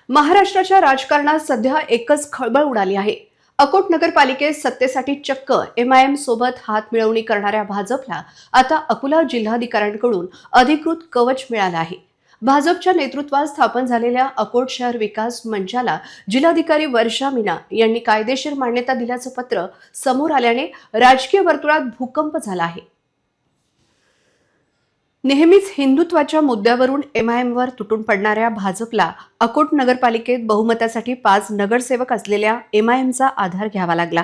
महाराष्ट्राच्या राजकारणात सध्या एकच खळबळ उडाली आहे। अकोट नगरपालिकेत सत्तेसाठी चक्क एमआयएम सोबत हात मिळवणी करणाऱ्या भाजपला आता अकोला जिल्हाधिकाऱ्यांकडून अधिकृत कवच मिळालं आहे। भाजपच्या नेतृत्वात स्थापन झालेल्या अकोट शहर विकास मंचाला जिल्हाधिकारी वर्षा मीना यांनी कायदेशीर मान्यता दिल्याचं पत्र समोर आल्याने राजकीय वर्तुळात भूकंप झाला आहे। नेहमीच हिंदुत्वाच्या मुद्द्यावरून एमआयएमवर तुटून पडणाऱ्या भाजपला अकोट नगरपालिकेत बहुमतासाठी 5 नगरसेवक असलेल्या एमआयएमचा आधार घ्यावा लागला।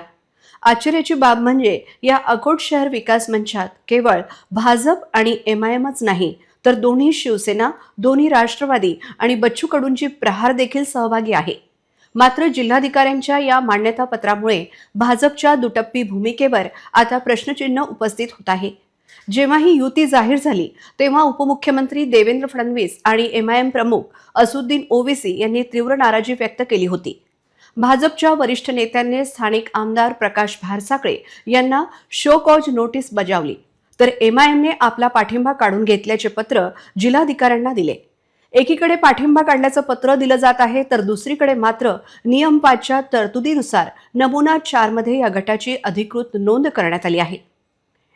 आश्चर्याची बाब म्हणजे या अकोट शहर विकास मंचात केवळ भाजप आणि एमआयएमच नाही, तर दोन्ही शिवसेना, दोन्ही राष्ट्रवादी आणि बच्चू कडूंची प्रहार देखील सहभागी आहे। मात्र जिल्हाधिकाऱ्यांच्या या मान्यता पत्रामुळे भाजपच्या दुटप्पी भूमिकेवर आता प्रश्नचिन्ह उपस्थित होत आहे। जेव्हा ही युती जाहीर झाली तेव्हा उपमुख्यमंत्री देवेंद्र फडणवीस आणि एमआयएम प्रमुख असुद्दीन ओवेसी यांनी तीव्र नाराजी व्यक्त केली होती। भाजपच्या वरिष्ठ नेत्यांनी स्थानिक आमदार प्रकाश भारसाकळे यांना शो कॉज नोटीस बजावली, तर एमआयएमने आपला पाठिंबा काढून घेतल्याचे पत्र जिल्हाधिकाऱ्यांना दिले। एकीकडे पाठिंबा काढल्याचं पत्र दिलं जात आहे, तर दुसरीकडे मात्र नियम 5च्या तरतुदीनुसार नमुना 4 मध्ये या गटाची अधिकृत नोंद करण्यात आली आहे।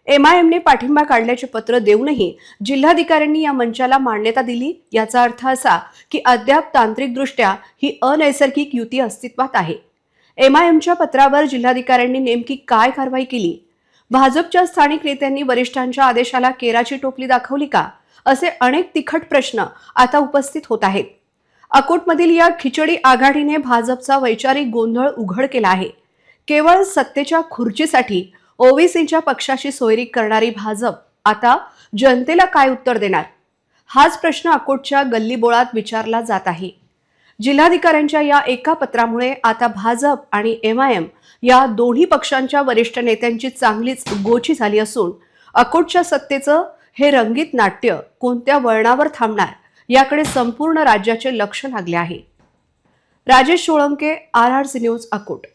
एमआयएमने पाठिंबा काढल्याचे पत्र देऊनही जिल्हाधिकाऱ्यांनी या मंचाला मान्यता दिली, याचा अर्थ असा की अद्याप तांत्रिकदृष्ट्या ही अनैसर्गिक युती अस्तित्वात आहे। एमआयएमच्या पत्रावर जिल्हाधिकाऱ्यांनी नेमकी काय कारवाई केली? भाजपच्या स्थानिक नेत्यांनी वरिष्ठांच्या आदेशाला केराची टोपली दाखवली का? असे अनेक तिखट प्रश्न आता उपस्थित होत आहेत। अकोटमधील या खिचडी आघाडीने भाजपचा वैचारिक गोंधळ उघड केला आहे। केवळ सत्तेच्या खुर्चीसाठी ओवेसीच्या पक्षाशी सोयरी करणारी भाजप आता जनतेला काय उत्तर देणार? हाच प्रश्न अकोटच्या गल्लीबोळात विचारला जात आहे। जिल्हाधिकाऱ्यांच्या या एका पत्रामुळे आता भाजप आणि एमआयएम या दोन्ही पक्षांच्या वरिष्ठ नेत्यांची चांगलीच गोची झाली असून अकोटच्या सत्तेचं हे रंगीत नाट्य कोणत्या वळणावर थांबणार याकडे संपूर्ण राज्याचे लक्ष लागले आहे। Rajesh Solanke, RRC news, Akot.